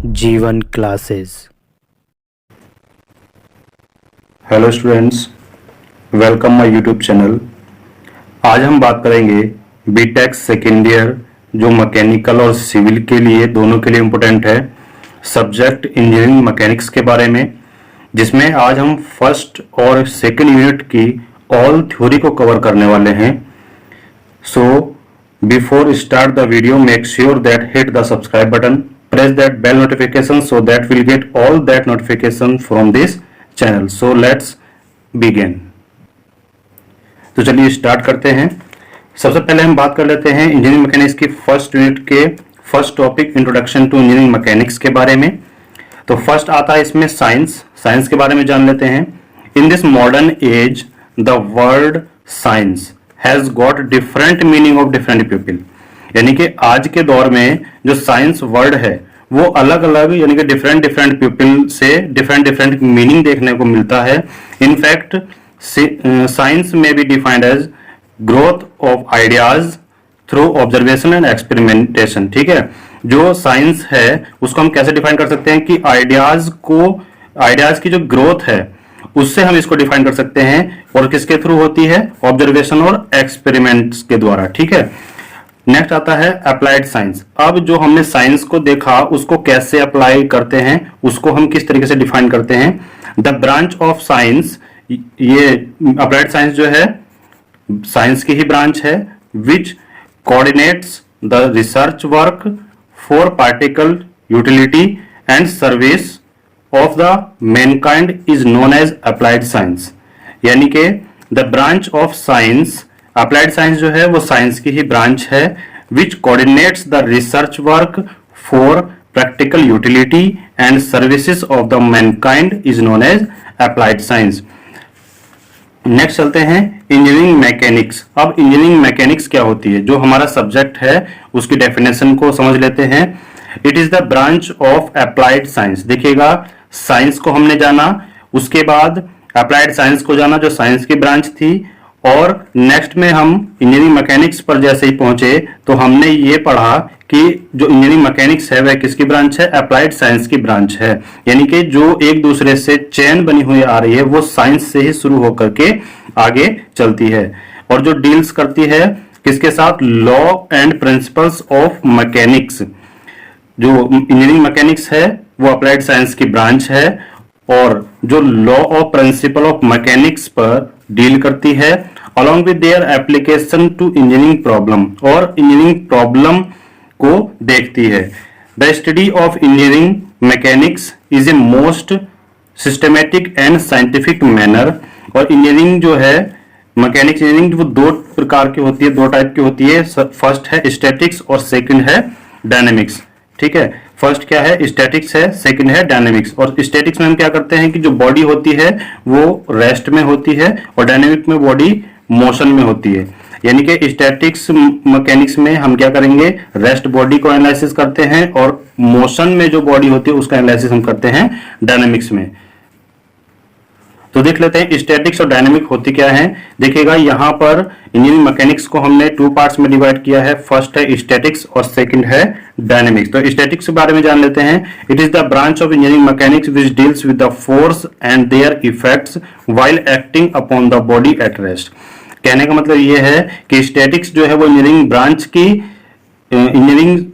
जीवन classes. Hello students, welcome my YouTube channel. आज हम बात करेंगे बीटेक सेकेंड ईयर जो मैकेनिकल और सिविल के लिए दोनों के लिए इम्पोर्टेंट है सब्जेक्ट इंजीनियरिंग मैकेनिक्स के बारे में, जिसमें आज हम फर्स्ट और सेकेंड यूनिट की ऑल थ्योरी को कवर करने वाले हैं। So before start the video, make sure that hit the subscribe button, press that bell notification so that we'll get all that notification from this channel. So let's begin. तो चलिए start करते हैं। सबसे पहले हम बात कर लेते हैं इंजीनियरिंग मैकेनिक्स की फर्स्ट यूनिट के first topic introduction to engineering mechanics के बारे में। तो फर्स्ट आता है इसमें साइंस के बारे में जान लेते हैं। In this modern age the word science has got different meaning of different people, यानी कि आज के दौर में जो साइंस वर्ड है वो अलग अलग यानी कि डिफरेंट पीपल से डिफरेंट मीनिंग देखने को मिलता है। इनफैक्ट साइंस में be defined as growth of ideas through observation and experimentation. ठीक है, जो साइंस है उसको हम कैसे डिफाइन कर सकते हैं कि आइडियाज की जो ग्रोथ है उससे हम इसको डिफाइन कर सकते हैं, और किसके थ्रू होती है? ऑब्जर्वेशन और एक्सपेरिमेंट्स के द्वारा। ठीक है, नेक्स्ट आता है अप्लाइड साइंस। अब जो हमने साइंस को देखा उसको कैसे अप्लाई करते हैं, उसको हम किस तरीके से डिफाइन करते हैं। द ब्रांच ऑफ साइंस, ये अप्लाइड साइंस जो है साइंस की ही ब्रांच है, which coordinates the research work for particle utility and service of the mankind is known as applied science. यानी कि the branch of science, applied science जो है वो साइंस की ही ब्रांच है, which coordinates the research work for practical utility and services of the mankind is known as applied science. Next चलते हैं इंजीनियरिंग मैकेनिक्स। अब इंजीनियरिंग मैकेनिक्स क्या होती है, जो हमारा सब्जेक्ट है उसकी डेफिनेशन को समझ लेते हैं। It is the branch of applied science. देखिएगा, साइंस को हमने जाना, उसके बाद अप्लाइड साइंस को जाना जो साइंस की ब्रांच थी, और नेक्स्ट में हम इंजीनियरिंग मैकेनिक्स पर जैसे ही पहुंचे तो हमने ये पढ़ा कि जो इंजीनियरिंग मैकेनिक्स है वह किसकी ब्रांच है? अप्लाइड साइंस की ब्रांच है। यानी कि जो एक दूसरे से चेन बनी हुई आ रही है वो साइंस से ही शुरू होकर के आगे चलती है, और जो डील्स करती है किसके साथ? Law and principles of mechanics. जो इंजीनियरिंग मैकेनिक्स है वो अप्लाइड साइंस की ब्रांच है, और जो law of principle of mechanics पर डील करती है along with their application to engineering problem, और इंजीनियरिंग प्रॉब्लम को देखती है। The study of engineering mechanics is a most systematic and scientific manner। और इंजीनियरिंग जो है मैकेनिक्स इंजीनियरिंग वो दो प्रकार की होती है, दो टाइप की होती है। फर्स्ट है स्टैटिक्स और सेकंड है डायनेमिक्स। ठीक है, फर्स्ट क्या है? स्टैटिक्स है, सेकंड है डायनेमिक्स। और स्टैटिक्स में हम क्या करते हैं कि जो बॉडी होती है वो रेस्ट में होती है, और डायनेमिक में बॉडी मोशन में होती है। यानी कि स्टैटिक्स मैकेनिक्स में हम क्या करेंगे? रेस्ट बॉडी को एनालिसिस करते हैं, और मोशन में जो बॉडी होती है उसका एनालिसिस हम करते हैं डायनेमिक्स में। तो देख लेते हैं स्टैटिक्स और डायनेमिक होती क्या है। देखिएगा, यहाँ पर इंजीनियरिंग मैकेनिक्स को हमने टू पार्ट्स में डिवाइड किया है। फर्स्ट है स्टैटिक्स और सेकंड है डायनेमिक्स। तो स्टैटिक्स के बारे में जान लेते हैं। It is the branch of engineering mechanics which deals with the force and there effects while acting upon the body at rest. कहने का मतलब ये है कि स्टैटिक्स जो है वो इंजीनियरिंग ब्रांच की, इंजीनियरिंग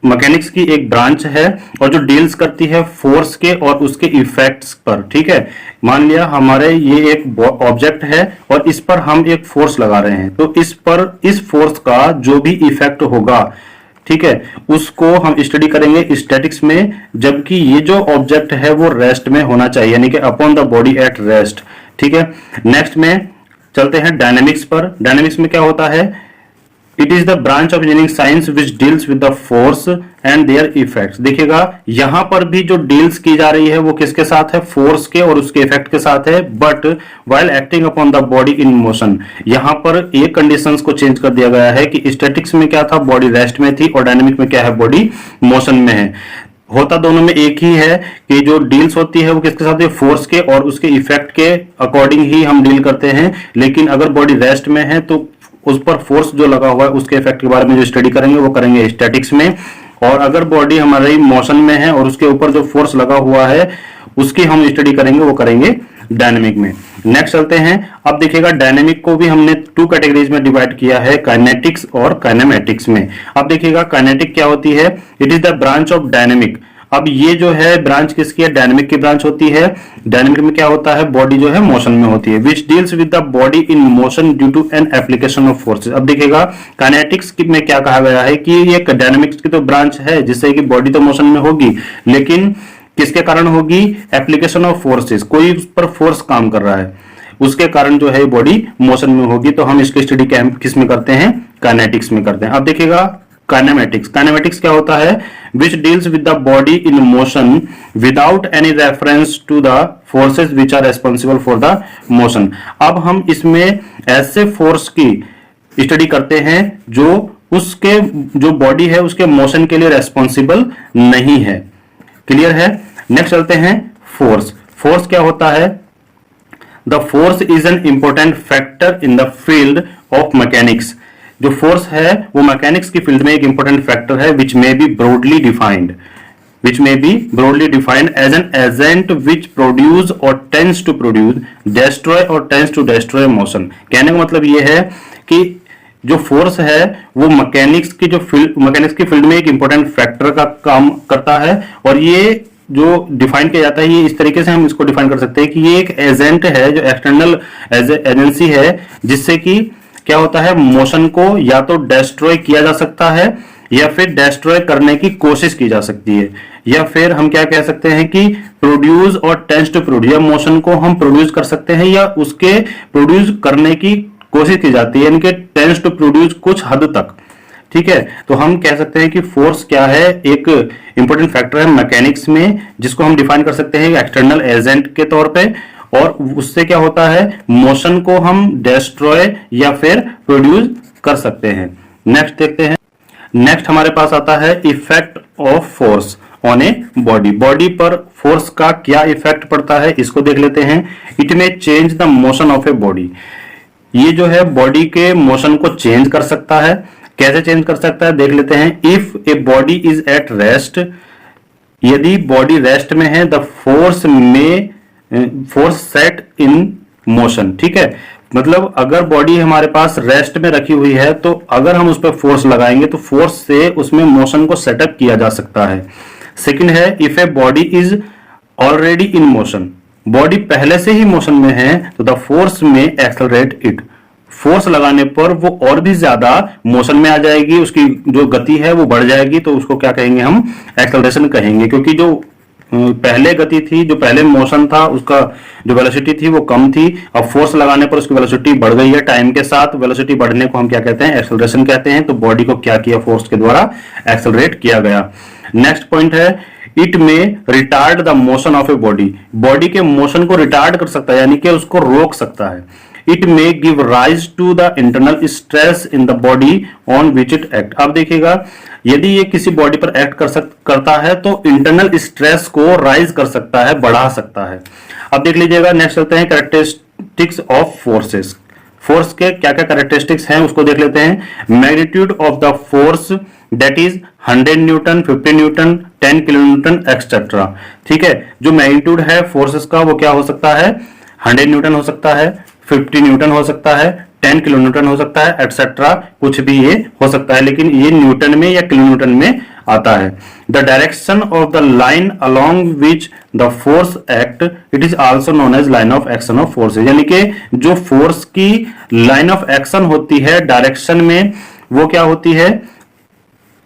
मैकेनिक्स की एक ब्रांच है, और जो डील्स करती है फोर्स के और उसके इफेक्ट्स पर। ठीक है, मान लिया हमारे ये एक ऑब्जेक्ट है और इस पर हम एक फोर्स लगा रहे हैं, तो इस फोर्स का जो भी इफेक्ट होगा, ठीक है, उसको हम स्टडी करेंगे स्टैटिक्स में, जबकि ये जो ऑब्जेक्ट है वो रेस्ट में होना चाहिए, यानी कि upon the body at rest. ठीक है, नेक्स्ट में चलते हैं डायनेमिक्स पर। डायनेमिक्स में क्या होता है? It is the branch of engineering science which deals with the force and there effects. देखिएगा, यहां पर भी जो डील्स की जा रही है वो किसके साथ है? फोर्स के और उसके इफेक्ट के साथ है, but while acting upon the body in motion. यहां पर एक कंडीशंस को चेंज कर दिया गया है कि स्टैटिक्स में क्या था? बॉडी रेस्ट में थी, और डायनेमिक में क्या है? बॉडी मोशन में है। होता दोनों में एक ही है कि जो डील्स होती है वो किसके साथ है? फोर्स के और उसके इफेक्ट के अकॉर्डिंग ही हम डील करते हैं। लेकिन अगर बॉडी रेस्ट में है तो उस पर फोर्स जो लगा हुआ है उसके इफेक्ट के बारे में जो स्टडी करेंगे वो करेंगे स्टैटिक्स में। और अगर बॉडी हमारी मोशन में है और उसके ऊपर जो फोर्स लगा हुआ है उसकी हम स्टडी करेंगे, वो करेंगे डायनेमिक में। नेक्स्ट चलते हैं। अब देखिएगा डायनेमिक को भी हमने 2 कैटेगरीज में डिवाइड किया है, काइनेटिक्स और काइनेमेटिक्स में। अब देखिएगा काइनेटिक क्या होती है, it is the branch of dynamic. अब ये जो है ब्रांच किसकी है, डायनेमिक की ब्रांच होती है। डायनेमिक में क्या होता है, बॉडी जो है मोशन में होती है, which deals with the body in motion due to an application of forces. अब देखिएगा काइनेटिक्स में क्या कहा गया है कि ये डायनेमिक्स की तो ब्रांच है जिससे कि बॉडी तो मोशन में होगी, लेकिन किसके कारण होगी, एप्लीकेशन ऑफ फोर्सेस, कोई उस पर फोर्स काम कर रहा है उसके कारण जो है बॉडी मोशन में होगी। तो हम इसकी स्टडी किस में करते हैं, काइनेटिक्स में करते हैं। अब देखिएगा काइनेमेटिक्स। काइनेमेटिक्स क्या होता है, which deals with the body in motion without any reference to the forces which are responsible for the motion. अब हम इसमें ऐसे फोर्स की स्टडी करते हैं जो उसके जो बॉडी है उसके मोशन के लिए रेस्पॉन्सिबल नहीं है। क्लियर है। नेक्स्ट चलते हैं फोर्स। फोर्स क्या होता है, the force is an important factor in the field of mechanics. जो फोर्स है वो मैकेनिक्स की फील्ड में एक इंपॉर्टेंट फैक्टर है, which may be broadly defined as an agent which produce or tends to produce, destroy or tends to destroy motion. कहने का मतलब ये है कि जो फोर्स है वो मैकेनिक्स की फील्ड में एक इंपॉर्टेंट फैक्टर का काम करता है, और ये जो डिफाइन किया जाता है ये इस तरीके से हम इसको डिफाइन कर सकते हैं कि ये एक एजेंट है, जो एक्सटर्नल एजेंसी है, जिससे कि क्या होता है, मोशन को या तो डेस्ट्रॉय किया जा सकता है या फिर डेस्ट्रॉय करने की कोशिश की जा सकती है, या फिर हम क्या कह सकते हैं कि produce or tends to produce, या मोशन को हम प्रोड्यूस कर सकते हैं या उसके प्रोड्यूस करने की कोशिश की जाती है, यानी कि टेंड्स टू प्रोड्यूस कुछ हद तक। ठीक है, तो हम कह सकते हैं कि फोर्स क्या है, एक इंपॉर्टेंट फैक्टर है मैकेनिक्स में, जिसको हम डिफाइन कर सकते हैं एक्सटर्नल एजेंट के तौर पे, और उससे क्या होता है, मोशन को हम डेस्ट्रॉय या फिर प्रोड्यूस कर सकते हैं। नेक्स्ट देखते हैं। नेक्स्ट हमारे पास आता है effect of force on a body. Body पर फोर्स का क्या इफेक्ट पड़ता है इसको देख लेते हैं। It may change the motion of a body. ये जो है बॉडी के मोशन को चेंज कर सकता है। कैसे चेंज कर सकता है देख लेते हैं। If a body is at rest, यदि बॉडी रेस्ट में है, the force set in motion. ठीक है, मतलब अगर बॉडी हमारे पास रेस्ट में रखी हुई है तो अगर हम उस पर फोर्स लगाएंगे तो फोर्स से उसमें मोशन को सेटअप किया जा सकता है। सेकंड है, if a body is already in motion, body पहले से ही मोशन में है तो द फोर्स में एक्सेलरेट इट, फोर्स लगाने पर वो और भी ज्यादा मोशन में आ जाएगी, उसकी जो गति है वो बढ़ जाएगी, तो उसको क्या कहेंगे हम, एक्सेलरेशन कहेंगे। क्योंकि जो पहले गति थी, जो पहले मोशन था, उसका जो वेलोसिटी थी वो कम थी, अब फोर्स लगाने पर उसकी वेलोसिटी बढ़ गई है। टाइम के साथ वेलोसिटी बढ़ने को हम क्या कहते हैं, एक्सेलरेशन कहते हैं। तो बॉडी को क्या किया, फोर्स के द्वारा एक्सेलरेट किया गया। नेक्स्ट पॉइंट है, it may retard the motion of a body, body के मोशन को रिटार्ड कर सकता है, यानी कि उसको रोक सकता है। It may give rise to the internal stress in the body on which it act. अब देखिएगा, यदि ये किसी बॉडी पर एक्ट करता है तो इंटरनल स्ट्रेस को राइज कर सकता है, बढ़ा सकता है। अब देख लीजिएगा, नेक्स्ट चलते हैं कैरेक्टरिस्टिक्स ऑफ फोर्सेस। फोर्स के क्या क्या कैरेक्टरिस्टिक्स हैं उसको देख लेते हैं। Magnitude of the force that is 100 Newton, 50 Newton, 10 kilo Newton etcetera. ठीक है, जो मैग्नीट्यूड है फोर्सेस का वो क्या हो सकता है, 100 न्यूटन हो सकता है, 50 न्यूटन हो सकता है, 10 किलो न्यूटन हो सकता है, एक्सेट्रा, कुछ भी ये हो सकता है, लेकिन ये न्यूटन में या किलो न्यूटन में आता है। The direction of the line along which the force act, it is also known as line of action of forces. यानी कि जो फोर्स की लाइन ऑफ एक्शन होती है डायरेक्शन में, वो क्या होती है,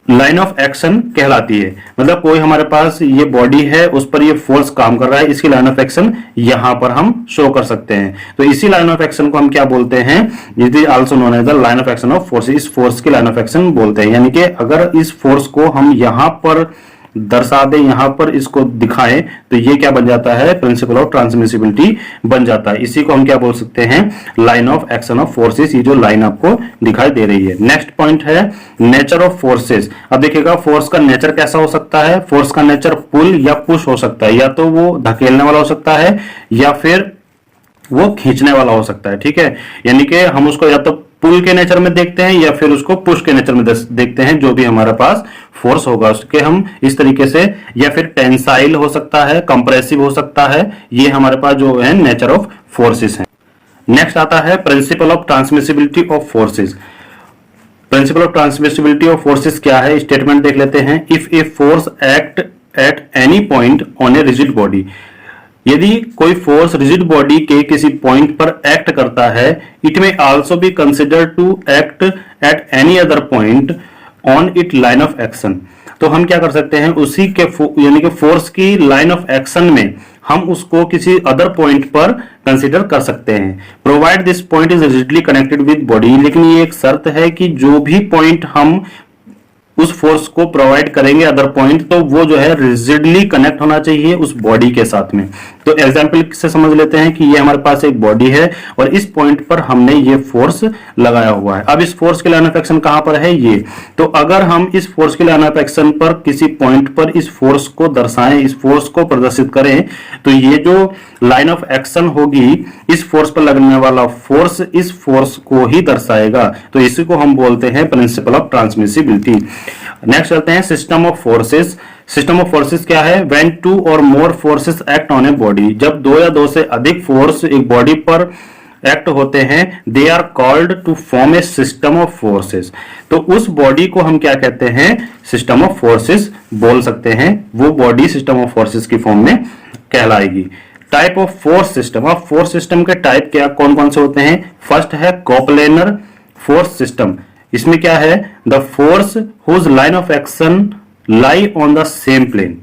लाइन ऑफ एक्शन कहलाती है। मतलब कोई हमारे पास ये बॉडी है, उस पर ये फोर्स काम कर रहा है, इसकी लाइन ऑफ एक्शन यहां पर हम शो कर सकते हैं। तो इसी लाइन ऑफ एक्शन को हम क्या बोलते हैं, it is also known as the line of action of force. इस फोर्स की लाइन ऑफ एक्शन बोलते हैं। यानी कि अगर इस फोर्स को हम यहां पर दर्शा दें, यहां पर इसको दिखाएं, तो ये क्या बन जाता है, प्रिंसिपल ऑफ ट्रांसमिसिबिलिटी बन जाता है। इसी को हम क्या बोल सकते हैं, line of action of forces. ये जो लाइन आपको दिखाई दे रही है। नेक्स्ट पॉइंट है नेचर ऑफ फोर्सेस। अब देखिएगा, फोर्स का नेचर कैसा हो सकता है, फोर्स का नेचर पुल या पुश हो सकता है, या तो वो धकेलने वाला हो सकता है या फिर वो खींचने वाला हो सकता है। ठीक है, यानी कि हम उसको या तो पुल के नेचर में देखते हैं या फिर उसको पुश के नेचर में देखते हैं। जो भी हमारे पास फोर्स होगा उसके हम इस तरीके से, या फिर टेंसाइल हो सकता है, कंप्रेसिव हो सकता है, ये हमारे पास जो है नेचर ऑफ फोर्सेस है। नेक्स्ट आता है principle of transmissibility of forces. Principle of transmissibility of forces क्या है, स्टेटमेंट देख लेते हैं। If a force act at any point on A rigid body, यदि कोई फोर्स रिजिड बॉडी के किसी पॉइंट पर एक्ट करता है, it may also be consider to act at any other point on it line of action. तो हम क्या कर सकते हैं, उसी के यानी कि फोर्स की लाइन ऑफ एक्शन में हम उसको किसी अदर पॉइंट पर कंसीडर कर सकते हैं, provide this point is rigidly connected with body. लेकिन ये एक शर्त है कि जो भी पॉइंट हम उस फोर्स को प्रोवाइड करेंगे अदर पॉइंट, तो वो जो है रिजिडली कनेक्ट होना चाहिए उस बॉडी के साथ में। तो एग्जांपल से समझ लेते हैं कि ये हमारे पास एक बॉडी है और इस पॉइंट पर हमने ये फोर्स लगाया हुआ है। अब इस फोर्स की लाइन ऑफ एक्शन कहां पर है, ये। तो अगर हम इस फोर्स की लाइन ऑफ एक्शन पर किसी पॉइंट पर इस फोर्स को दर्शाएं, इस फोर्स को प्रदर्शित करें, तो ये जो लाइन ऑफ एक्शन होगी, इस फोर्स पर लगने वाला फोर्स इस फोर्स को ही दर्शाएगा। तो इसी को हम बोलते हैं प्रिंसिपल ऑफ ट्रांसमिसिबिलिटी। नेक्स्ट चलते हैं system of forces. System of forces क्या है, when two or more forces act on a body, जब दो या दो से अधिक फोर्स एक बॉडी पर एक्ट होते हैं, they are called to form a system of forces. तो उस बॉडी को हम क्या कहते हैं, सिस्टम ऑफ फोर्सेस बोल सकते हैं। वो बॉडी सिस्टम ऑफ फोर्सेस की फॉर्म में कहलाएगी। Type of force system. अब फोर्स सिस्टम के टाइप क्या कौन कौन से होते हैं, फर्स्ट है कोप्लेनर फोर्स सिस्टम। इसमें क्या है, the force whose line of action lie on the same plane.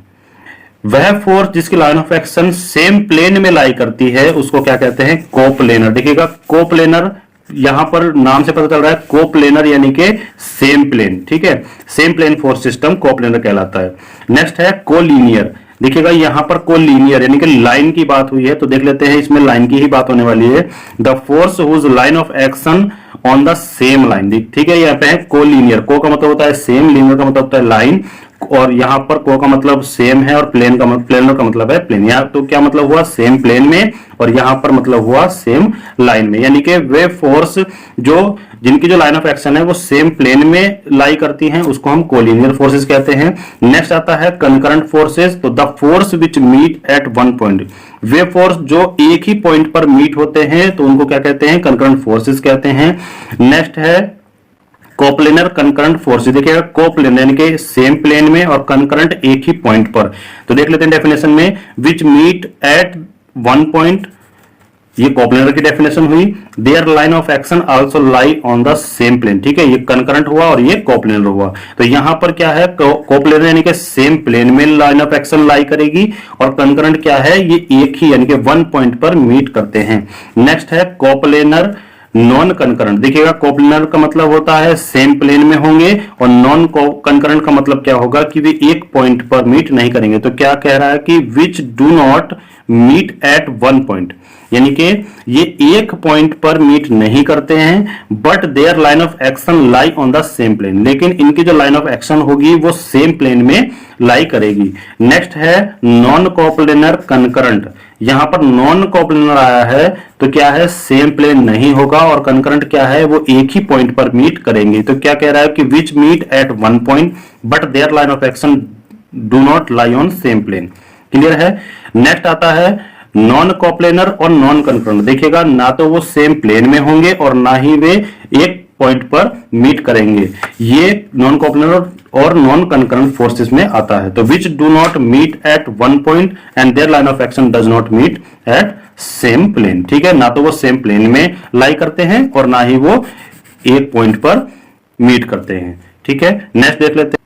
वह फोर्स जिसकी line of action same plane में लाई करती है उसको क्या कहते हैं, कोप्लेनर। देखिएगा कोप्लेनर यहां पर नाम से पता चल रहा है, कोप्लेनर यानी कि सेम प्लेन। ठीक है, same plane force system coplanar कहलाता है। नेक्स्ट है कोलिनियर। देखिएगा यहां पर कोलिनियर यानी कि लाइन की बात हुई है, तो देख लेते हैं इसमें लाइन की ही बात होने वाली है। The force whose line of action on the same line. ठीक है, यहाँ पे है कोलिनियर। को का मतलब होता है सेम, लीनियर का मतलब होता है लाइन, और यहाँ पर को का मतलब सेम है और प्लेनर का मतलब है प्लेन। यहाँ तो क्या मतलब हुआ, सेम प्लेन में, और यहाँ पर मतलब हुआ सेम लाइन में। यानी कि वे फोर्स जो जिनकी जो लाइन ऑफ एक्शन है वो सेम प्लेन में लाई करती हैं, उसको हम कोलिनियर फोर्सेस कहते हैं। नेक्स्ट आता है कंकरेंट फोर्सेस। तो the force which meet at one point, वे फोर्स जो एक ही पॉइंट पर मीट होते हैं तो उनको क्या कहते हैं, कंकरेंट फोर्सेस कहते हैं। नेक्स्ट है कोप्लेनर कंकरेंट फोर्सेस। देखिएगा कोप्लेनर यानी कि सेम प्लेन में और कंकरेंट एक ही पॉइंट पर। तो देख लेते हैं डेफिनेशन में, which meet at one point, ये कोप्लेनर की डेफिनेशन हुई। Their line of action also lie on the same plane. ठीक है, ये कंकरेंट हुआ और ये कोप्लेनर हुआ। तो यहां पर क्या है, कोप्लेनर यानी कि सेम प्लेन में लाइन ऑफ एक्शन लाई करेगी, और कंकरेंट क्या है, ये एक ही यानी कि वन पॉइंट पर मीट करते हैं। नेक्स्ट है कोप्लेनर नॉन कंकरेंट। देखिएगा कोप्लेनर का मतलब होता है सेम प्लेन में होंगे, और नॉन कंकरेंट का मतलब क्या होगा कि वे एक पॉइंट पर मीट नहीं करेंगे। तो क्या कह रहा है कि which do not meet at one point, यानी कि ये एक पॉइंट पर मीट नहीं करते हैं, but their line of action lie on the same plane, लेकिन इनकी जो लाइन ऑफ एक्शन होगी वो सेम प्लेन में लाई करेगी। नेक्स्ट है नॉन कोप्लेनर कंकरेंट। यहां पर नॉन कोप्लेनर आया है तो क्या है, सेम प्लेन नहीं होगा, और कंकरेंट क्या है, वो एक ही पॉइंट पर मीट करेंगे। तो क्या कह रहा है कि which meet at one point but their line of action do not lie on same plane. Clear है। नेक्स्ट आता है नॉन कोप्लेनर और नॉन कंकरेंट। देखिएगा ना तो वो सेम प्लेन में होंगे और ना ही वे एक पॉइंट पर मीट करेंगे। ये नॉन कोप्लेनर और नॉन कंकरेंट फोर्सेस में आता है। तो which do not meet at one point and their line of action does not meet at same plane. ठीक है, ना तो वो सेम प्लेन में लाई करते हैं और ना ही वो एक पॉइंट पर मीट करते हैं। ठीक है, नेक्स्ट देख लेते हैं।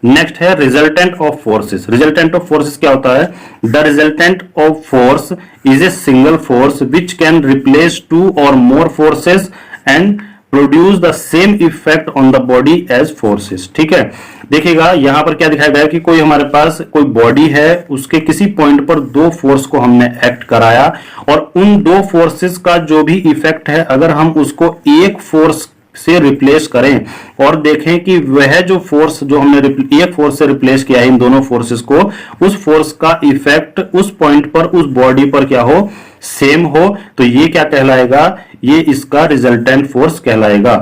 नेक्स्ट है resultant of forces. Resultant of forces क्या होता है, the resultant of force is a single force which can replace two or more forces and produce the same effect on the body as forces. ठीक है, देखिएगा यहां पर क्या दिखाया गया है कि कोई हमारे पास कोई बॉडी है, उसके किसी पॉइंट पर दो फोर्स को हमने एक्ट कराया, और उन दो फोर्सेस का जो भी इफेक्ट है अगर हम उसको एक फोर्स से रिप्लेस करें और देखें कि वह जो फोर्स जो हमने एक फोर्स से रिप्लेस किया है इन दोनों फोर्सेस को, उस फोर्स का इफेक्ट उस पॉइंट पर उस बॉडी पर क्या हो, सेम हो तो ये क्या कहलाएगा, ये इसका रिजल्टेंट फोर्स कहलाएगा।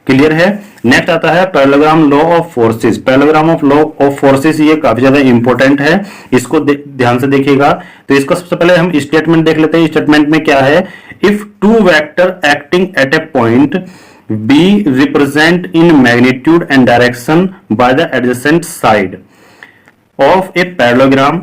क्लियर है। नेक्स्ट आता है parallelogram law of forces. Parallelogram of law of forces ये काफी ज्यादा इंपॉर्टेंट है, इसको ध्यान से देखिएगा। तो इसका सबसे पहले हम स्टेटमेंट देख लेते हैं। स्टेटमेंट में क्या है, if two vector acting at a point B represent in magnitude and direction by the adjacent side of a parallelogram,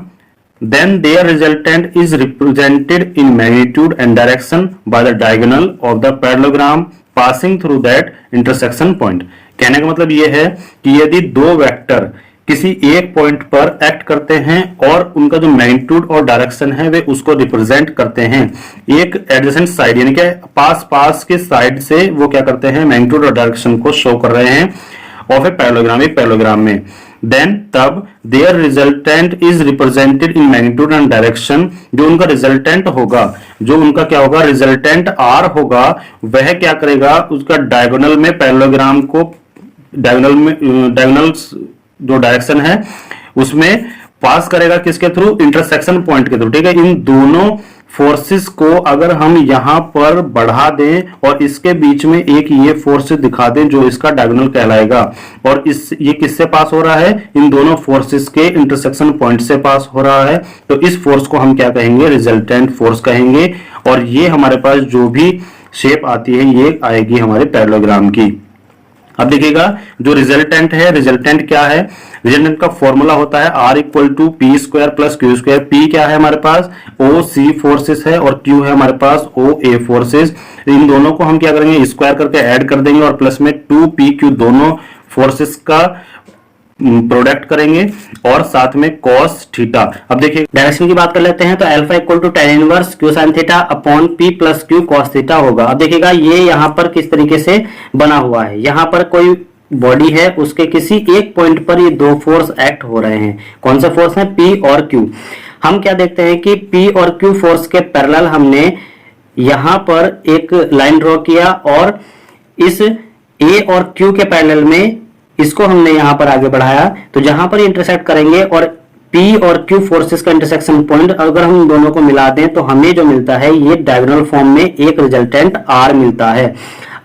then their resultant is represented in magnitude and direction by the diagonal of the parallelogram passing through that intersection point। कहने का मतलब यह है कि यदि दो vector किसी एक पॉइंट पर एक्ट करते हैं और उनका जो मैग्नीट्यूड और डायरेक्शन है वे उसको रिप्रेजेंट करते हैं, एक एडजेसेंट साइड यानी कि पास पास के साइड से वो क्या करते हैं, मैग्नीट्यूड और डायरेक्शन को शो कर रहे हैं ऑफ ए पैरेललोग्राम, एक पैरेललोग्राम में, देन तब their resultant is represented in magnitude and direction. जो उनका रिजल्टेंट होगा, जो उनका क्या होगा, रिजल्टेंट आर होगा, वह क्या करेगा, उसका डायगोनल में पैरेललोग्राम को डायगोनल जो डायरेक्शन है उसमें पास करेगा, किसके थ्रू, इंटरसेक्शन पॉइंट के थ्रू। ठीक है। इन दोनों फोर्सेस को अगर हम यहां पर बढ़ा दें और इसके बीच में एक ये फोर्स दिखा दें जो इसका डायगोनल कहलाएगा, और ये किससे पास हो रहा है, इन दोनों फोर्सेस के इंटरसेक्शन पॉइंट से पास हो रहा है, तो इस फोर्स को हम क्या कहेंगे, रिजल्टेंट फोर्स कहेंगे। और ये हमारे पास जो भी शेप आती है ये आएगी हमारे पैरेललोग्राम की। अब देखिएगा जो रिजल्टेंट है, रिजल्टेंट क्या है, रिजल्टेंट का फॉर्मूला होता है R equal to P square plus Q square. P क्या है हमारे पास, ओ सी फोर्सेस है, और क्यू है हमारे पास ओ ए फोर्सेस। इन दोनों को हम क्या करेंगे, स्क्वायर करके ऐड कर देंगे और प्लस में 2pq दोनों फोर्सेस का प्रोडक्ट करेंगे और साथ में cos थीटा। अब देखिए डायरेक्शन की बात कर लेते हैं, तो alpha equal to tan inverse q sin theta upon p plus q cos theta होगा। अब देखिएगा ये यहाँ पर किस तरीके से बना हुआ है, यहाँ पर कोई बॉडी है, उसके किसी एक पॉइंट पर ये दो फोर्स एक्ट हो रहे हैं। कौन से फोर्स हैं, P और Q। हम क्या देखते हैं कि P और Q फोर्स के पैरेलल हमने यहाँ पर एक लाइन ड्रॉ किया और इस A और Q के पैरेलल में इसको हमने यहां पर आगे बढ़ाया, तो जहां पर इंटरसेक्ट करेंगे और P और Q फोर्सेस का इंटरसेक्शन पॉइंट अगर हम दोनों को मिला दें तो हमें जो मिलता है ये डायगोनल फॉर्म में एक रिजल्टेंट R मिलता है।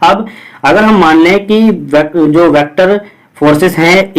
अब अगर हम मान लें कि जो वेक्टर फोर्सेस हैं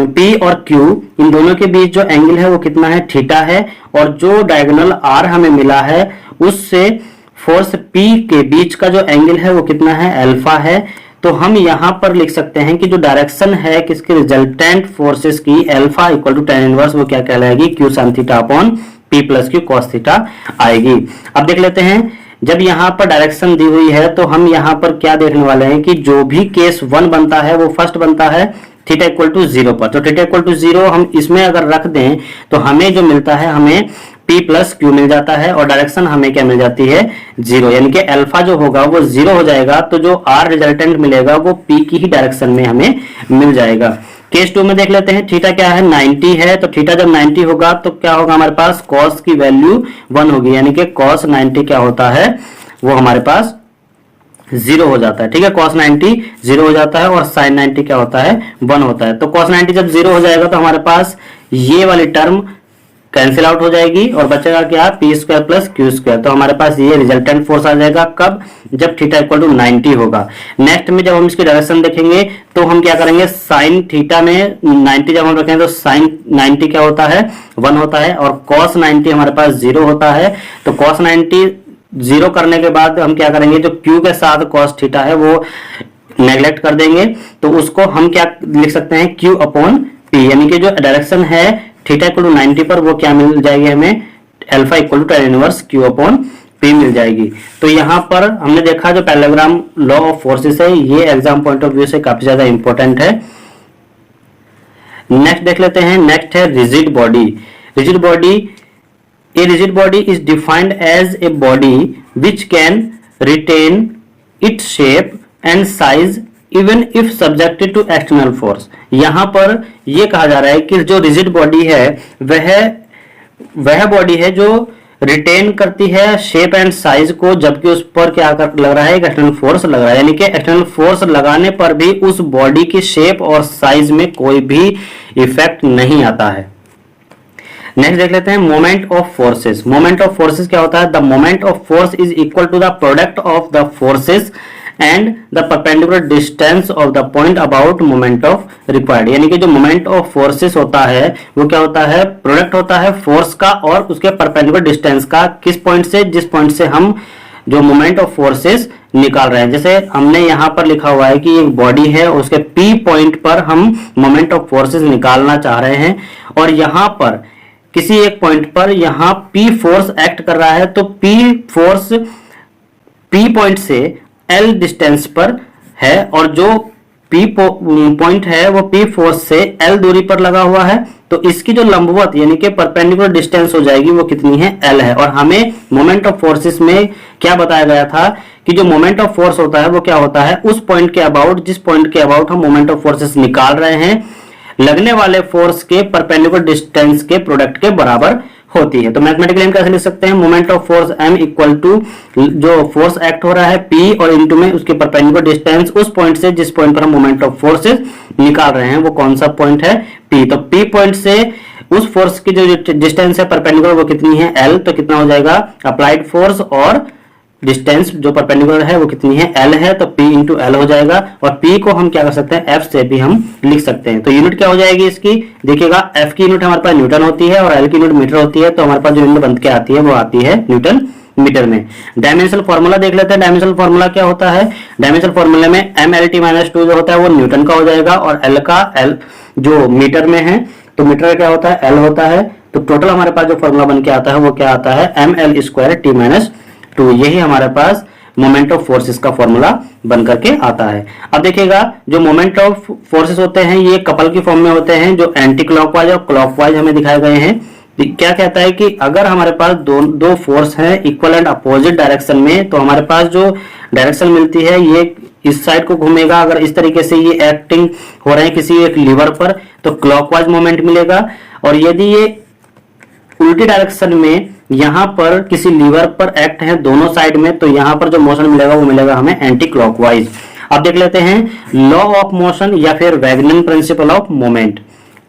P और Q, इन दोनों के बीच जो एंगल है वो कितना है, थीटा है, और जो डायगोनल R हमें मिला है उससे फोर्स P के बीच का जो एंगल है वो कितना है, अल्फा है। तो हम यहां पर लिख सकते हैं कि जो डायरेक्शन है किसके, रिजल्टेंट फोर्सेस की, alpha equal to tan inverse वो क्या कहलाएगी, q sin theta upon p plus q cos theta आएगी। अब देख लेते हैं, जब यहां पर डायरेक्शन दी हुई है तो हम यहां पर क्या देखने वाले हैं कि जो भी केस 1 बनता है वो फर्स्ट बनता है थीटा इक्वल टू 0 पर। तो थीटा इक्वल टू 0 हम इसमें अगर रख दें तो हमें जो मिलता है, हमें P प्लस Q मिल जाता है और डायरेक्शन हमें क्या मिल जाती है, 0, यानी कि अल्फा जो होगा वो 0 हो जाएगा। तो जो R रिजल्टेंट मिलेगा वो P की ही डायरेक्शन में हमें मिल जाएगा। केस 2 में देख लेते हैं, थीटा क्या है, 90 है, तो थीटा जब 90 होगा तो क्या होगा हमारे पास, cos की वैल्यू 1 होगी, यानी कि cos 90 क्या होता है, वो हमारे पास 0 हो जाता है। ठीक है, cos 90 0 हो जाता है और sin 90 क्या होता है, 1 होता है। तो cos 90 जब 0 हो जाएगा तो हमारे पास ये वाली टर्म कैंसिल आउट हो जाएगी और बचेगा क्या, P square plus Q square. तो हमारे पास ये रिजल्टेंट फोर्स आ जाएगा कब, जब थीटा इक्वल टू 90 होगा। नेक्स्ट में जब हम इसकी डायरेक्शन देखेंगे तो हम क्या करेंगे, साइन थीटा में 90 जब हम रखेंगे तो साइन 90 क्या होता है, 1 होता है, और कॉस 90 हमारे पास 0 होता है। तो कॉस 90 0 करने के बाद हम क्या करेंगे, जो क्यू के साथ कॉस थीटा है वो नेग्लेक्ट कर देंगे, तो उसको हम क्या लिख सकते हैं, क्यू अपॉन पी, यानी कि जो डायरेक्शन है थीटा इक्वल टू 90 पर वो क्या मिल जाएगी हमें, alpha equal to tan inverse q upon p मिल जाएगी। तो यहाँ पर हमने देखा जो पैरेललोग्राम लॉ ऑफ फोर्सेस है ये एग्जाम पॉइंट ऑफ व्यू से काफी ज्यादा इंपॉर्टेंट है। नेक्स्ट देख लेते हैं, नेक्स्ट है rigid body. Rigid body, a rigid body is defined as a body which can retain its shape and size even if subjected to external force. यहां पर यह कहा जा रहा है कि जो रिजिड बॉडी है वह बॉडी है जो रिटेन करती है शेप एंड साइज को, जबकि उस पर क्या लग रहा है, एक एक्सटर्नल फोर्स लग रहा है, यानी कि एक्सटर्नल फोर्स लगाने पर भी उस बॉडी की शेप और साइज में कोई भी इफेक्ट नहीं आता है। नेक्स्ट देख लेते हैं moment of forces. Moment of forces क्या होता है? The moment of force is equal to the product of the forces and the perpendicular distance of the point about moment of required. यानी कि जो मोमेंट ऑफ फोर्सेस होता है वो क्या होता है? प्रोडक्ट होता है फोर्स का और उसके परपेंडिकुलर डिस्टेंस का, किस पॉइंट से? जिस पॉइंट से हम जो मोमेंट ऑफ फोर्सेस निकाल रहे हैं। जैसे हमने यहां पर लिखा हुआ है कि एक बॉडी है, उसके P पॉइंट पर हम मोमेंट ऑफ फोर्सेस निकालना चाह रहे हैं और यहां पर किसी एक पॉइंट पर यहां P फोर्स एक्ट कर रहा है, तो P फोर्स P पॉइंट से L डिस्टेंस पर है और जो P पॉइंट है वो P फोर्स से L दूरी पर लगा हुआ है, तो इसकी जो लंबवत यानी कि परपेंडिकुलर डिस्टेंस हो जाएगी वो कितनी है? L है। और हमें मोमेंट ऑफ फोर्सेस में क्या बताया गया था कि जो मोमेंट ऑफ फोर्स होता है वो क्या होता है? उस पॉइंट के अबाउट, जिस पॉइंट के अबाउट हम मोमेंट ऑफ फोर्सेस निकाल रहे हैं, लगने वाले फोर्स के परपेंडिकुलर डिस्टेंस के प्रोडक्ट के बराबर होती है। तो मैथमेटिकली हम कैसे लिख सकते हैं? Moment of force m equal to जो फोर्स एक्ट हो रहा है P और इनटू में उसके परपेंडिकुलर डिस्टेंस उस पॉइंट से जिस पॉइंट पर हम मोमेंट ऑफ फोर्सेस निकाल रहे हैं, वो कौन सा पॉइंट है? P। तो P पॉइंट से उस फोर्स की जो डिस्टेंस है परपेंडिकुलर वो कितनी है? L। तो कितना हो जाएगा? अप्लाइड फोर्स और डिस्टेंस जो परपेंडिकुलर है वो कितनी है? L है। तो P इंटू L हो जाएगा और P को हम क्या कर सकते हैं? F से भी हम लिख सकते हैं। तो यूनिट क्या हो जाएगी इसकी? देखिएगा, F की यूनिट हमारे पास न्यूटन होती है और L की यूनिट मीटर होती है, तो हमारे पास जो यूनिट बन के आती है वो आती है न्यूटन मीटर में। डायमेंशनल फॉर्मूला देख लेते हैं। डायमेंशनल फॉर्मूला क्या होता है? डायमेंशनल फॉर्मूले में MLT-2 जो होता है वो न्यूटन का हो जाएगा और L का L जो मीटर में है, तो मीटर का क्या होता है? L होता है। तो टोटल हमारे पास जो फॉर्मूला बन के आता है वो क्या आता है? ML²T-2। यही हमारे पास मोमेंट ऑफ फोर्सेस का फॉर्मूला बन करके आता है। अब देखिएगा, जो मोमेंट ऑफ फोर्सेस होते हैं ये कपल की फॉर्म में होते हैं, जो एंटी क्लॉकवाइज और क्लॉकवाइज हमें दिखाए गए हैं। क्या कहता है कि अगर हमारे पास दो फोर्स हैं इक्वल एंड अपोजिट डायरेक्शन में, तो हमारे पास जो डायरेक्शन मिलती है ये इस साइड को घूमेगा। अगर इस तरीके से ये एक्टिंग हो रहे हैं किसी एक लीवर पर तो क्लॉकवाइज मोमेंट मिलेगा, और यदि ये उल्टी डायरेक्शन में यहां पर किसी लीवर पर एक्ट है दोनों साइड में, तो यहां पर जो मोशन मिलेगा वो मिलेगा हमें एंटी क्लॉकवाइज। अब देख लेते हैं लॉ ऑफ मोशन या फिर वैगनन प्रिंसिपल ऑफ मोमेंट।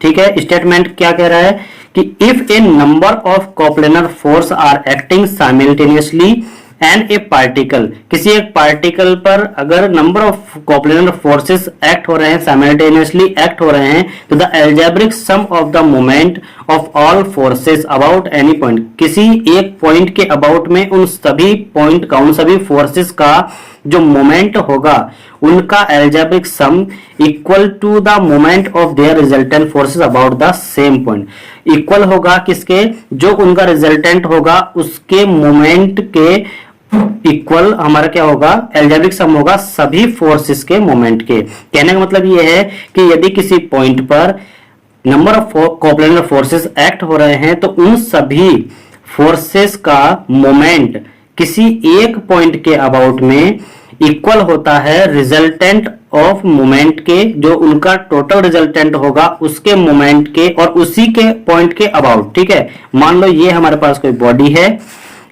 ठीक है, स्टेटमेंट क्या कह रहा है कि if a number of coplanar force are acting simultaneously and a particle, किसी एक पार्टिकल पर अगर number of coplanar forces act हो रहे हैं, साइमल्टेनियसली एक्ट हो रहे हैं, तो the algebraic sum of the moment of all forces about any point, किसी एक पॉइंट के अबाउट में उन सभी पॉइंट का, उन सभी फोर्सेस का जो मोमेंट होगा उनका algebraic sum equal to the moment of their resultant forces about the same point, equal होगा किसके? जो उनका रिजल्टेंट होगा उसके मोमेंट के इक्वल हमारा क्या होगा? एल्जेब्रिक सम होगा सभी फोर्सेस के मोमेंट के। कहने का मतलब यह है कि यदि किसी पॉइंट पर number of coplanar forces act हो रहे हैं तो उन सभी फोर्सेस का मोमेंट किसी एक पॉइंट के अबाउट में इक्वल होता है रिजल्टेंट ऑफ मोमेंट के, जो उनका टोटल रिजल्टेंट होगा उसके मोमेंट के और उसी के पॉइंट के अबाउट। ठीक है, मान लो ये हमारे पास कोई बॉडी है,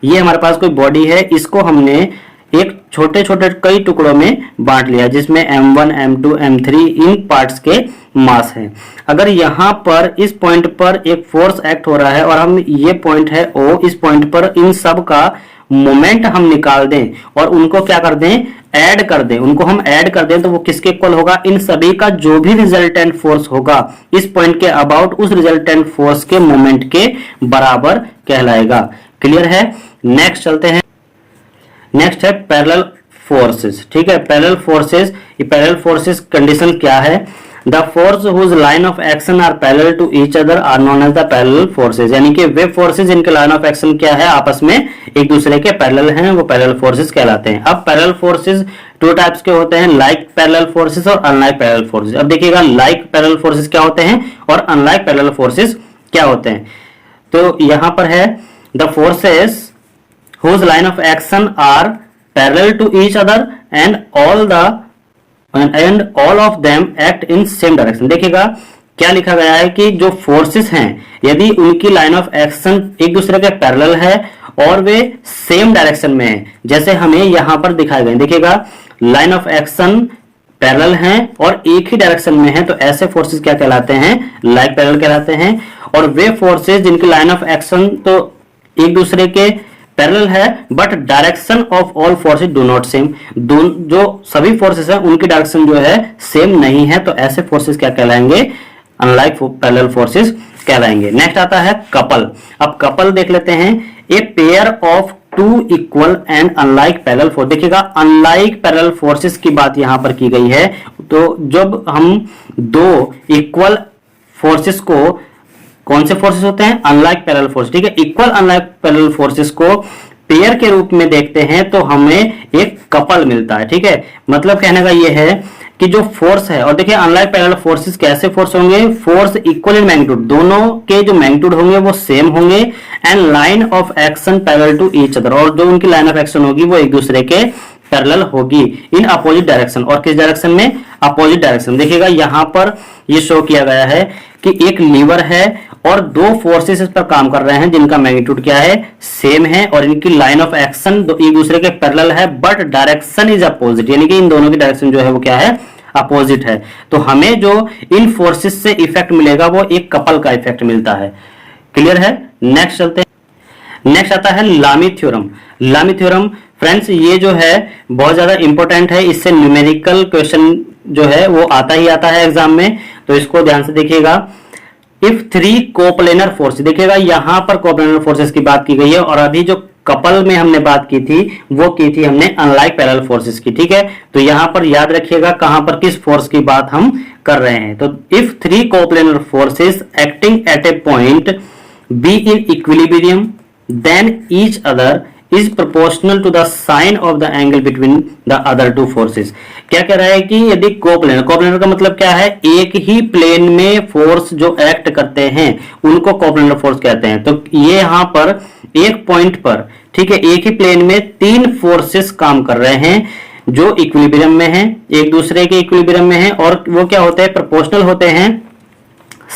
ये हमारे पास कोई बॉडी है, इसको हमने एक छोटे छोटे कई टुकड़ों में बांट लिया जिसमें M1, M2, M3 इन पार्ट्स के मास है। अगर यहाँ पर इस पॉइंट पर एक फोर्स एक्ट हो रहा है और हम ये पॉइंट है O, इस पॉइंट पर इन सब का मोमेंट हम निकाल दें और उनको क्या कर दें? ऐड कर दें, उनको हम ऐड कर दें, तो वो किसके इक्वल होगा? इन सभी का जो भी रिजल्टेंट फोर्स होगा इस पॉइंट के अबाउट उस रिजल्टेंट फोर्स के मोमेंट के बराबर कहलाएगा। क्लियर है? नेक्स्ट चलते हैं। नेक्स्ट है पैरेलल फोर्सेस। ठीक है, पैरेलल फोर्सेस, ये पैरेलल फोर्सेस कंडीशन क्या है? The force whose line of action are parallel to each other are known as the parallel forces, यानी कि वे फोर्सेस जिनके लाइन ऑफ एक्शन क्या है? आपस में एक दूसरे के पैरेलल हैं, वो पैरेलल फोर्सेस कहलाते हैं। अब पैरेलल फोर्सेस टू टाइप्स के होते हैं, लाइक पैरेलल फोर्सेस और अनलाइक पैरेलल फोर्सेस। अब देखिएगा लाइक पैरेलल फोर्सेस क्या होते हैं और अनलाइक पैरेलल फोर्सेस क्या होते हैं। तो यहां पर है the forces whose line of action are parallel to each other and all of them act in same direction। देखिएगा क्या लिखा गया है कि जो फोर्सेस हैं यदि उनकी लाइन ऑफ एक्शन एक दूसरे के पैरेलल है और वे सेम डायरेक्शन में है, जैसे हमें यहां पर दिखाए गए, देखिएगा लाइन ऑफ एक्शन पैरेलल हैं और एक ही डायरेक्शन में है, तो ऐसे फोर्सेस क्या कहलाते हैं? लाइक पैरेलल कहलाते हैं। और वे फोर्सेस जिनकी लाइन ऑफ एक्शन तो एक दूसरे के पैरेलल है but direction of all forces do not same, जो सभी फोर्सेस हैं उनकी डायरेक्शन जो है सेम नहीं है, तो ऐसे फोर्सेस क्या कहलाएंगे, अनलाइक पैरेलल फोर्सेस कहलाएंगे। नेक्स्ट आता है कपल। अब कपल देख लेते हैं, a pair of two equal and unlike parallel force. देखिएगा अनलाइक पैरेलल फोर्सेस की बात यहां पर की गई है, तो जब हम दो इक्वल फोर्सेस को, कौन से फोर्सेस होते हैं, अनलाइक पैरेलल फोर्स, ठीक है, इक्वल अनलाइक पैरेलल फोर्सेस को पेयर के रूप में देखते हैं तो हमें एक कपल मिलता है, ठीक है। मतलब कहने का यह है कि जो फोर्स है, और देखिए अनलाइक पैरेलल फोर्सेस कैसे फोर्स होंगे, फोर्स इक्वल इन मैग्नीट्यूड, दोनों के जो मैग्नीट्यूड होंगे वो सेम होंगे, and line of action parallel to each other, और जो उनकी लाइन ऑफ एक्शन होगी वो एक दूसरे के पैरेलल होगी इन अपोजिट डायरेक्शन, और किस डायरेक्शन में, अपोजिट डायरेक्शन। देखिएगा यहां पर ये शो किया गया है कि एक लीवर है और दो फोर्सेस इस पर काम कर रहे हैं जिनका मैग्नीट्यूड क्या है, सेम है, और इनकी लाइन ऑफ एक्शन एक दूसरे के पैरेलल है बट डायरेक्शन इज अपोजिट, यानी कि इन दोनों की डायरेक्शन जो है वो क्या है, अपोजिट है। तो हमें जो इन फोर्सेस से इफेक्ट मिलेगा वो एक कपल का इफेक्ट मिलता है। क्लियर है। नेक्स्ट चलते हैं। नेक्स्ट आता है लामी थ्योरम। लामी थ्योरम फ्रेंड्स ये जो है बहुत ज्यादा इंपॉर्टेंट है, इससे न्यूमेरिकल क्वेश्चन जो है वो आता ही आता है एग्जाम में, तो इसको ध्यान से देखिएगा। इफ थ्री कोप्लेनर फोर्स, देखिएगा यहां पर कोप्लेनर फोर्सेस की बात की गई है, और अभी जो कपल में हमने बात की थी वो की थी हमने अनलाइक पैरेलल फोर्सेस की, ठीक है। तो यहां पर याद रखिएगा कहां पर किस फोर्स की बात हम कर रहे हैं। तो if three coplanar forces acting at a point be in equilibrium then each other is proportional to the sine of the angle between the other two forces. क्या कह रहा है कि यदि कोप्लेनर, कोप्लेनर का मतलब क्या है, एक ही प्लेन में फोर्स जो एक्ट करते हैं उनको कोप्लेनर फोर्स कहते हैं। तो ये यहां पर एक पॉइंट पर, ठीक है, एक ही प्लेन में तीन फोर्सेस काम कर रहे हैं जो इक्विलिब्रियम में हैं, एक दूसरे के इक्विलिब्रियम में हैं, और वो क्या होते हैं, प्रोपोर्शनल होते हैं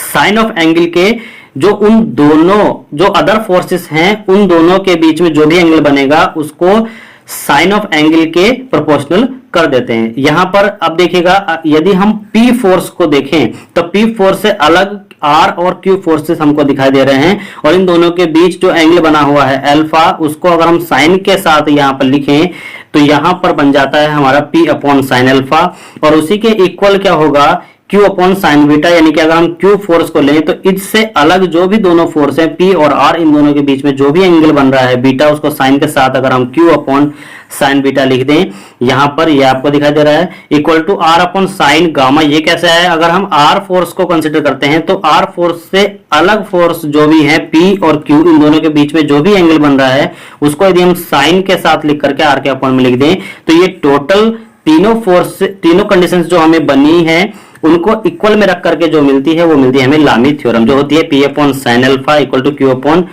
साइन ऑफ एंगल के, जो उन दोनों जो अदर फोर्सेस हैं उन दोनों के बीच में जो भी एंगल बनेगा उसको साइन ऑफ एंगल के प्रोपोर्शनल कर देते हैं। यहां पर अब देखिएगा यदि हम P फोर्स को देखें तो P फोर्स से अलग R और Q फोर्सेस हमको दिखाई दे रहे हैं, और इन दोनों के बीच जो एंगल बना हुआ है अल्फा, उसको अगर हम साइन के साथ यहां पर लिखें तो यहां पर बन जाता है हमारा P अपॉन साइन अल्फा, और उसी के इक्वल क्या होगा, Q अपॉन साइन बीटा, यानी कि अगर हम Q फोर्स को लें तो इससे अलग जो भी दोनों फोर्स हैं P और R, इन दोनों के बीच में जो भी एंगल बन रहा है बीटा, उसको साइन के साथ अगर हम Q अपॉन साइन बीटा लिख दें, यहां पर ये आपको दिखाई दे रहा है equal to R upon sine gamma. ये कैसे है, अगर हम R फोर्स को कंसिडर करते हैं तो R फोर्स से अलग फोर्स जो भी है P और Q, इन दोनों के बीच में जो भी एंगल बन रहा है उसको यदि हम साइन के साथ लिख करके R के अपॉन में लिख दें तो ये टोटल तीनों फोर्स, तीनों कंडीशंस जो हमें बनी है उनको इक्वल में रख करके जो मिलती है वो मिलती है हमें लामी थ्योरम, जो होती है P upon sine alpha equal to Q upon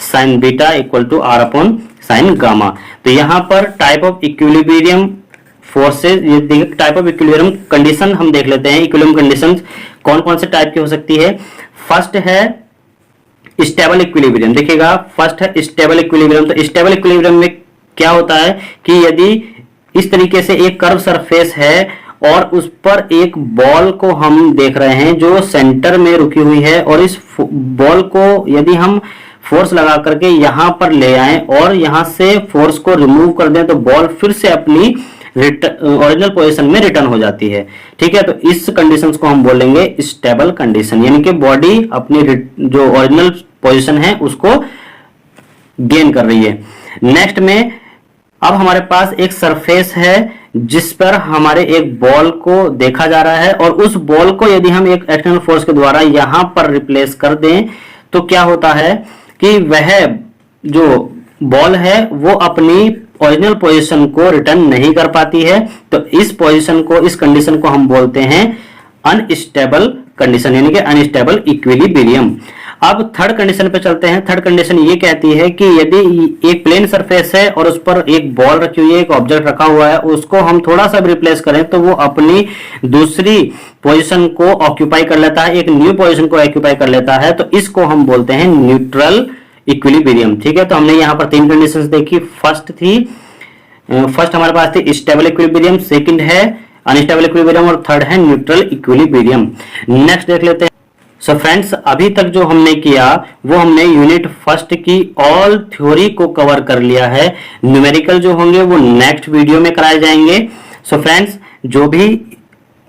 sine beta equal to R upon sine gamma. तो यहां पर टाइप ऑफ इक्विलिब्रियम फोर्सेस, ये टाइप ऑफ इक्विलिब्रियम कंडीशन हम देख लेते हैं। इक्विलिब्रियम कंडीशंस कौन कौन से टाइप की हो सकती है। फर्स्ट है स्टेबल इक्विलिब्रियम। देखिएगा फर्स्ट है स्टेबल इक्विलिब्रियम। तो स्टेबल इक्विलिब्रियम में क्या होता है कि यदि इस तरीके से एक कर्व सरफेस है और उस पर एक बॉल को हम देख रहे हैं जो सेंटर में रुकी हुई है, और इस बॉल को यदि हम फोर्स लगा करके यहां पर ले आए और यहां से फोर्स को रिमूव कर दें तो बॉल फिर से अपनी ओरिजिनल पोजीशन में रिटर्न हो जाती है, ठीक है। तो इस कंडीशंस को हम बोलेंगे स्टेबल कंडीशन, यानी कि बॉडी अपनी जो ओरिजिनल पोजीशन है उसको गेन कर रही है। नेक्स्ट में अब हमारे पास एक सरफेस है जिस पर हमारे एक बॉल को देखा जा रहा है, और उस बॉल को यदि हम एक एक्सटर्नल फोर्स के द्वारा यहां पर रिप्लेस कर दें तो क्या होता है कि वह जो बॉल है वो अपनी ओरिजिनल पोजीशन को रिटर्न नहीं कर पाती है। तो इस पोजीशन को, इस कंडीशन को हम बोलते हैं अनस्टेबल कंडीशन, यानी कि अनस्टेबल इक्विलिब्रियम। अब थर्ड कंडीशन पे चलते हैं। थर्ड कंडीशन ये कहती है कि यदि एक प्लेन सरफेस है और उस पर एक बॉल रखी हुई है, एक ऑब्जेक्ट रखा हुआ है, उसको हम थोड़ा सा भी रिप्लेस करें तो वो अपनी दूसरी पोजीशन को ऑक्यूपाई कर लेता है, एक न्यू पोजीशन को ऑक्यूपाई कर लेता है। तो इसको हम बोलते हैं न्यूट्रल इक्विलिब्रियम, ठीक है। तो हमने यहाँ पर तीन कंडीशंस देखी। फर्स्ट हमारे पास थी स्टेबल इक्विलिब्रियम, सेकंड है अनस्टेबल इक्विलिब्रियम और थर्ड है न्यूट्रल इक्विलिब्रियम। नेक्स्ट देख लेते हैं सो फ्रेंड्स, अभी तक जो हमने किया वो हमने यूनिट फर्स्ट की ऑल थ्योरी को कवर कर लिया है। न्यूमेरिकल जो होंगे वो नेक्स्ट वीडियो में कराए जाएंगे। सो फ्रेंड्स, जो भी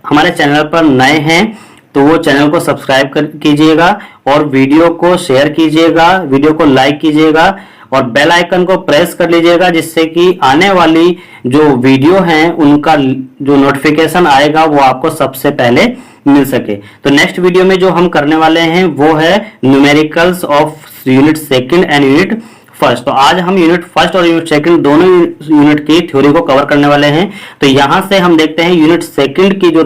हमारे चैनल पर नए हैं तो वो चैनल को सब्सक्राइब कीजिएगा और वीडियो को शेयर कीजिएगा, वीडियो को लाइक कीजिएगा और बेल आइकन को प्रेस कर लीजिएगा, जिससे कि आने वाली जो वीडियो हैं उनका जो नोटिफिकेशन आएगा वो आपको सबसे पहले मिल सके। तो नेक्स्ट वीडियो में जो हम करने वाले हैं वो है numericals of unit second and unit first. तो आज हम यूनिट फर्स्ट और यूनिट सेकंड दोनों यूनिट की थ्योरी को कवर करने वाले हैं। तो यहां से हम देखते हैं यूनिट सेकंड की जो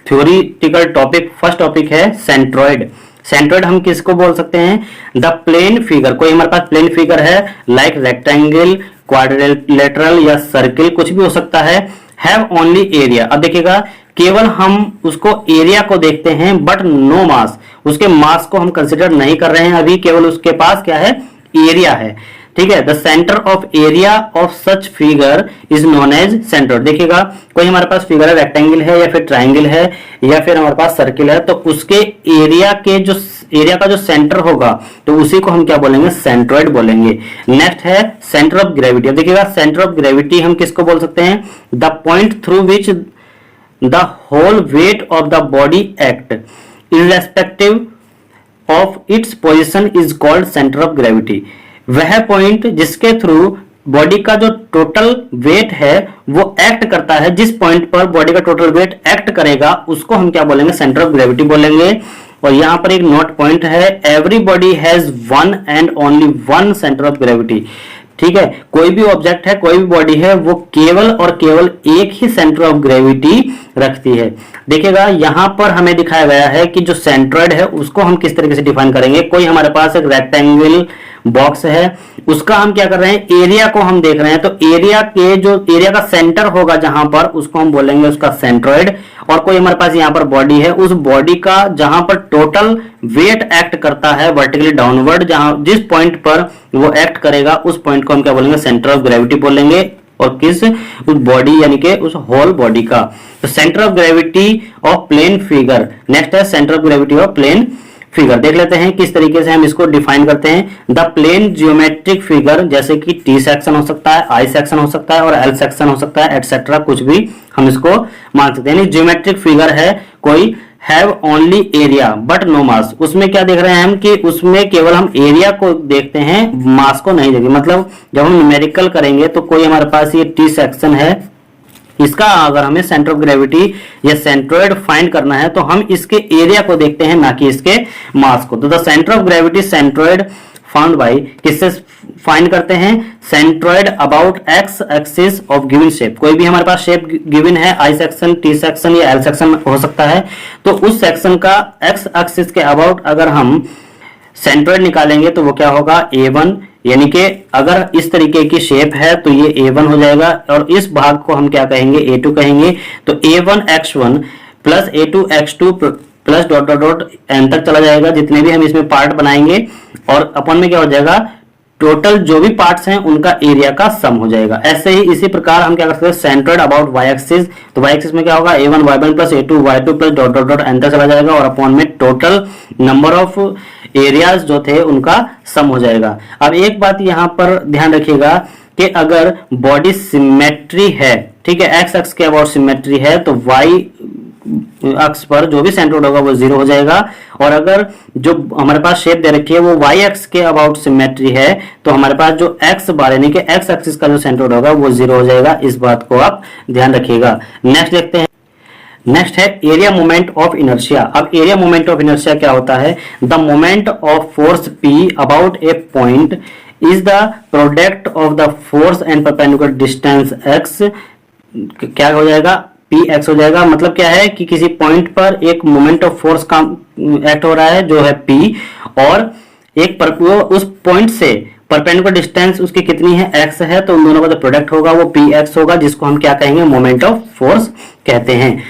थ्योरीटिकल टॉपिक, फर्स्ट टॉपिक है सेंट्रॉइड। सेंट्रॉइड हम किसको बोल सकते हैं? The plane figure. कोई हमारे पास प्लेन फिगर है लाइक रेक्टेंगल, क्वाड्रिलेटरल या सर्किल, कुछ भी हो सकता है। Have only area. अब देखिएगा, केवल हम उसको एरिया को देखते हैं बट नो मास। उसके मास को हम कंसिडर नहीं कर रहे हैं अभी, केवल उसके पास क्या है? एरिया है। ठीक है। The centre of area of such figure is known as centroid. देखिएगा, कोई हमारे पास फिगर है, रेक्टेंगल है या फिर ट्राइंगल है या फिर हमारे पास सर्किल है, तो उसके एरिया का जो सेंटर होगा तो उसी को हम क्या बोलेंगे? सेंट्रॉइड बोलेंगे। नेक्स्ट है सेंटर ऑफ ग्रेविटी। अब देखिएगा, सेंटर ऑफ ग्रेविटी हम किसको बोल सकते हैं? The point through which the whole weight of the body act irrespective of its position is called centre of gravity. वह पॉइंट जिसके थ्रू बॉडी का जो टोटल वेट है वो एक्ट करता है, जिस पॉइंट पर बॉडी का टोटल वेट एक्ट करेगा उसको हम क्या बोलेंगे? सेंटर ऑफ ग्रेविटी बोलेंगे। और यहां पर एक नोट पॉइंट है, everybody has one and only one centre of gravity. ठीक है। कोई भी ऑब्जेक्ट है, कोई भी बॉडी है, वो केवल और केवल एक ही सेंटर ऑफ ग्रेविटी रखती है। देखिएगा, यहां पर हमें दिखाया गया है कि जो सेंट्रॉइड है उसको हम किस तरीके से डिफाइन करेंगे। कोई हमारे पास एक रेक्टेंगल बॉक्स है, उसका हम क्या कर रहे हैं? एरिया को हम देख रहे हैं। तो एरिया का सेंटर होगा जहां पर, उसको हम बोलेंगे उसका सेंट्रॉइड। और कोई हमारे पास यहां पर बॉडी है, उस बॉडी का जहां पर टोटल वेट एक्ट करता है वर्टिकली डाउनवर्ड, जिस पॉइंट पर वो एक्ट करेगा उस पॉइंट को हम क्या बोलेंगे? सेंटर ऑफ ग्रेविटी बोलेंगे। और किस? उस बॉडी यानी कि उस होल बॉडी का। तो centre of gravity of plane figure. Next है centre of gravity of plane figure. देख लेते हैं किस तरीके से हम इसको डिफाइन करते हैं। द प्लेन जियोमेट्रिक फिगर, जैसे कि टी सेक्शन हो सकता है, आई सेक्शन हो सकता है और एल सेक्शन हो सकता है, एटसेट्रा, कुछ भी हम इसको मान सकते हैं। यानी जियोमेट्रिक फिगर है कोई, have only area but no mass. उसमें क्या देख रहे हैं हम कि उसमें केवल हम एरिया को देखते हैं, मास को नहीं देखते। मतलब जब हम न्यूमेरिकल करेंगे तो कोई हमारे पास ये टी सेक्शन है, इसका अगर हमें सेंटर ऑफ ग्रेविटी या सेंट्रॉइड फाइंड करना है तो हम इसके एरिया को देखते हैं, ना कि इसके मास को। तो the centre of gravity centroid found by, किससे फाइंड करते हैं? Centroid about x axis of given shape. कोई भी हमारे पास शेप गिवन है, आई सेक्शन, टी सेक्शन या एल सेक्शन हो सकता है, तो उस सेक्शन का एक्स एक्सिस के अबाउट अगर हम सेंट्रॉइड निकालेंगे तो वो क्या होगा? A1। यानी कि अगर इस तरीके की शेप है तो ये A1 हो जाएगा और इस भाग को हम क्या कहेंगे? A2 कहेंगे। तो A1x1 plus A2x2 plus dot dot dot N तक चला जाएगा, जितने भी हम इसमें पार्ट बनाएंगे, और अपन में क्या हो जाएगा? टोटल जो भी पार्ट्स हैं उनका एरिया का सम हो जाएगा। ऐसे ही इसी प्रकार हम क्या कर सकते हैं? Centroid about Y axis. तो वाई एक्सिस में क्या होगा? A1 y1 plus A2 y2 plus dot dot dot N तक चला जाएगा और अपॉन में टोटल नंबर ऑफ एरियाज जो थे उनका सम हो जाएगा। अब एक बात यहां पर ध्यान रखिएगा कि अगर बॉडी सिमेट्री है, ठीक है, एक्स एक्स के अबाउट सिमेट्री है, तो वाई अक्ष पर जो भी सेंट्रॉइड होगा वो 0 हो जाएगा। और अगर जो हमारे पास शेप दे रखी है वो वाई एक्स के अबाउट सिमेट्री है तो हमारे पास जो एक्स बार यानी कि एक्स एक्सिस का जो सेंट्रॉइड होगा वो 0 हो जाएगा। इस बात को आप ध्यान रखिएगा। नेक्स्ट देखते हैं। नेक्स्ट है एरिया मोमेंट ऑफ इनर्शिया। अब एरिया मोमेंट ऑफ इनर्शिया क्या होता है? The moment of force P about A point is the product of the force and perpendicular distance x। क्या हो जाएगा? Px हो जाएगा। मतलब क्या है कि किसी पॉइंट पर एक मोमेंट ऑफ फोर्स का एक्ट हो रहा है जो है P, और एक उस पॉइंट से परपेंडिकुलर डिस्टेंस उसकी कितनी है? x है। तो उन दोनों का जो प्रोडक्ट होगा वो Px होगा, जिसको हम क्या कहेंगे? मोमेंट ऑफ फोर्स कहते हैं।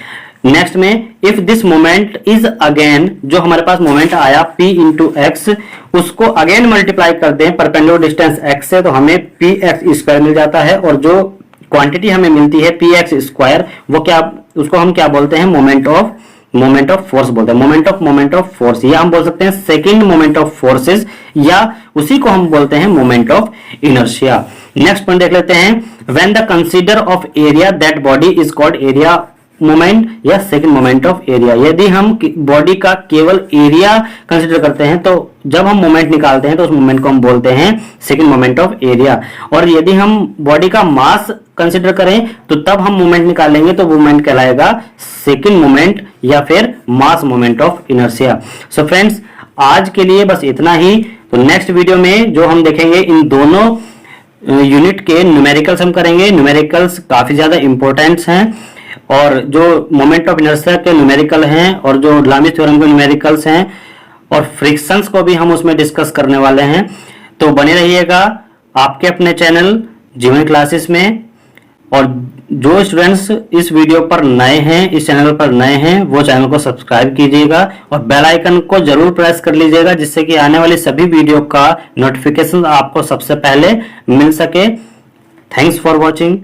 नेक्स्ट में if this moment is again, जो हमारे पास मोमेंट आया P इंटू एक्स, उसको अगेन मल्टीप्लाई कर दें परपेंडिकुलर डिस्टेंस x से, तो हमें Px स्क्वायर मिल जाता है। और जो क्वांटिटी हमें मिलती है Px स्क्वायर, वो क्या, उसको हम क्या बोलते हैं? Moment of moment of force बोलते हैं। मोमेंट ऑफ फोर्स, या हम बोल सकते हैं सेकंड मोमेंट ऑफ फोर्सेस, या उसी को हम बोलते हैं moment of inertia. Next point देख लेते हैं, when the consider of area that body is called area moment या सेकंड मोमेंट ऑफ एरिया। यदि हम बॉडी का केवल एरिया कंसीडर करते हैं तो जब हम मोमेंट निकालते हैं तो उस मोमेंट को हम बोलते हैं सेकंड मोमेंट ऑफ एरिया। और यदि हम बॉडी का मास कंसीडर करें तो तब हम मोमेंट निकालेंगे तो मोमेंट कहलाएगा सेकंड मोमेंट या फिर मास moment of inertia. So friends, आज के लिए बस इतना ही। तो नेक्स्ट वीडियो में जो हम देखेंगे इन दोनों यूनिट के न्यूमेरिकल्स हम करेंगे। न्यूमेरिकल्स काफी ज्यादा इंपॉर्टेंट्स हैं, और जो मोमेंट ऑफ इनर्शिया के न्यूमेरिकल हैं और जो लामिस थ्योरम के न्यूमेरिकल्स हैं और फ्रिक्शंस को भी हम उसमें डिस्कस करने वाले हैं। तो बने रहिएगा आपके अपने चैनल जीवन क्लासेस में। और जो स्टूडेंट्स इस वीडियो पर नए हैं, इस चैनल पर नए हैं, वो चैनल को सब्सक्राइब कीजिएगा और बेल आइकन को जरूर प्रेस कर लीजिएगा, जिससे कि आने वाली सभी वीडियो का नोटिफिकेशन आपको सबसे पहले मिल सके। Thanks for watching.